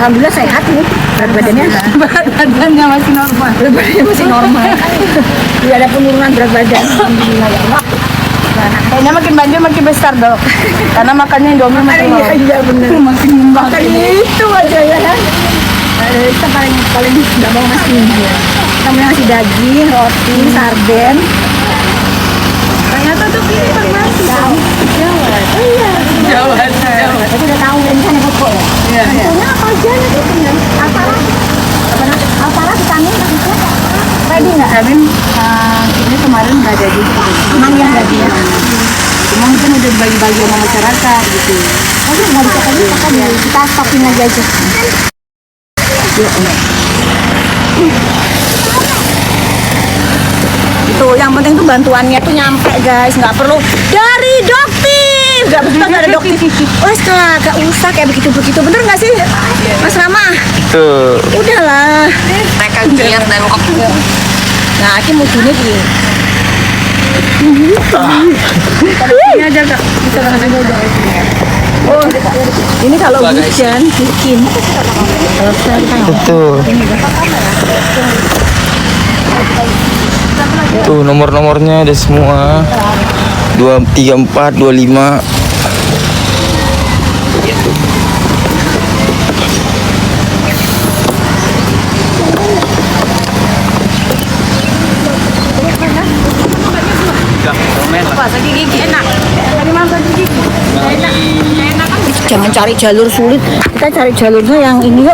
Alhamdulillah sehat nih. Berat badannya masih normal. Berat badannya masih normal. Tidak ada penurunan berat badan. Alhamdulillah ya Allah. Kayaknya makin banjir makin besar dok. Karena makannya Indomie makin Iya, iya benar. makin ngembang. Makan itu aja ya kan. Kita paling nggak mau nasi. Kita mau nasi daging, roti, sarden. Ternyata tuh ini farmasi. Jawa. Iya. Jawa. Aku udah tahu ini kan pokok ya. Iya. Pokoknya apa aja nanti benar. Alfara vitamin itu ready nggak? Vitamin ini kemarin nggak ada di Emang yang ready ya? cuma mungkin udah dibagi-bagi sama masyarakat gitu. Tapi nggak bisa kan ya? Kita stopin aja. Itu yang penting tuh bantuannya tuh nyampe guys, nggak perlu dari dokter, nggak ada dokter. Wes nggak usah kayak begitu bener nggak sih, Mas Rama? Tuh. Udahlah. Mereka giat dan kok. Nah, aku mau gini gini. Ini aja kak. Bisa langsung udah. Oh, ini kalau hujan bikin. Itu. Tuh nomor-nomornya ada semua. 234, 25. Sakit gigi enak. Tadi makan gigi. Enak kan. Jangan cari jalur sulit. Kita cari jalurnya yang ini yuk.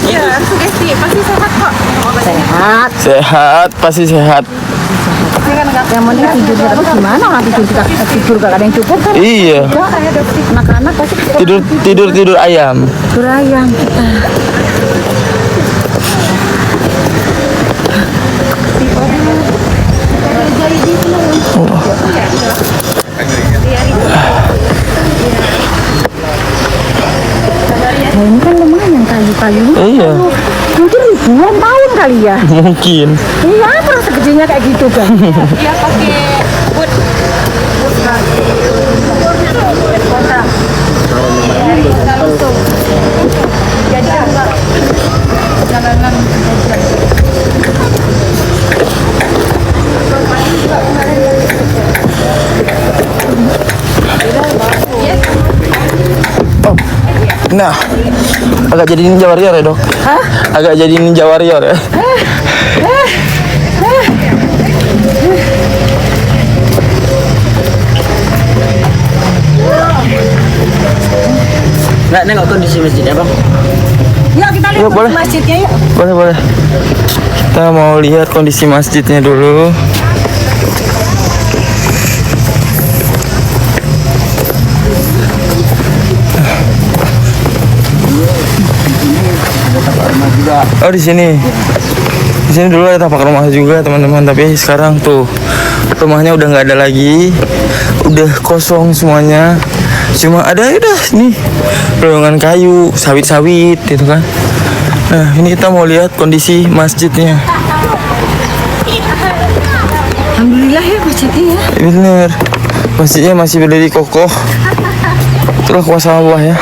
Iya, sugesti pasti sehat kok. Sehat. Sehat, pasti sehat. Yang penting tidurnya tapi gimana orang tidur gak ada yang cukup kan? Iya. Anak-anak pasti Tidur ayam. tidur ayam kita. Nah, ini kan lumayan kayu-kayu. Iya. Mungkin ribuan tahun kali ya. Mungkin. Iya, apa segedenya kayak gitu kan? Iya pakai wood. Jalanan. Oh. Nah, agak jadi ninja warrior ya dok? Hah? Agak jadi ninja warrior ya? Nggak nengok kondisi masjidnya bang. Ya kita lihat Ya, boleh. masjidnya yuk. Boleh. Kita mau lihat kondisi masjidnya dulu. Oh di sini. Di sini dulu ada tapak rumah juga teman-teman, tapi sekarang tuh rumahnya udah nggak ada lagi, udah kosong semuanya. Cuma ada udah nih pelongan kayu, sawit-sawit gitu kan. Nah ini kita mau lihat kondisi masjidnya. Alhamdulillah ya masjidnya ya. Bener, masjidnya masih berdiri kokoh. Itulah kuasa Allah ya.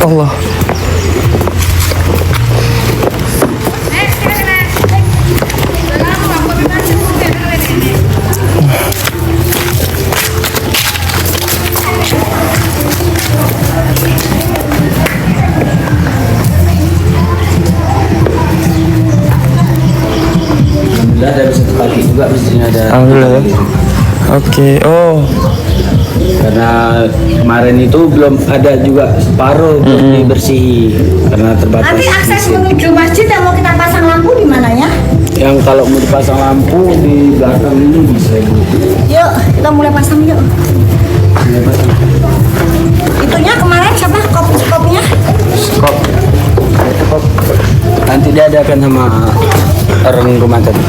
Allah. Alhamdulillah dari satu pagi juga masjidnya ada. Alhamdulillah ya. Oke. Oh. Karena kemarin itu belum ada juga separuh belum dibersihi karena terbatas. Nanti akses mesin. menuju masjid yang mau kita pasang lampu di mana ya? Yang kalau mau dipasang lampu di belakang ini bisa Bu. Yuk, kita mulai pasang yuk. Ini pasang. Itunya kemarin siapa kopinya? Kop. Kop. Nanti diadakan sama orang rumah tadi.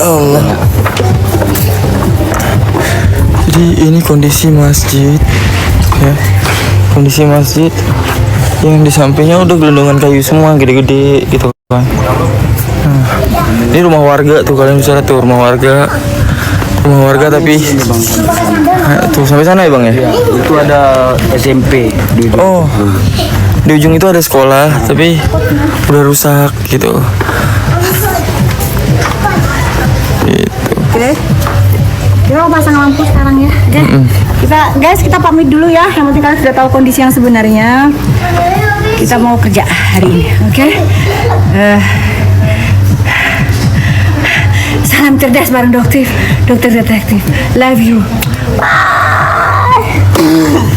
Allah. Jadi ini kondisi masjid ya. Kondisi masjid yang di sampingnya udah gelondongan kayu semua gede-gede gitu kan. Nah, ini rumah warga tuh, kalian bisa lihat tuh rumah warga. rumah warga tapi tuh sampai sana ya bang ya. Itu ada SMP di ujung. Oh, di ujung itu ada sekolah tapi udah rusak gitu. Gitu. Oke. Kita mau pasang lampu sekarang ya. Oke. Kita pamit dulu ya. Yang penting kalian sudah tahu kondisi yang sebenarnya. Kita mau kerja hari ini, oke? Salam cerdas bareng dokter detektif. Love you. Bye.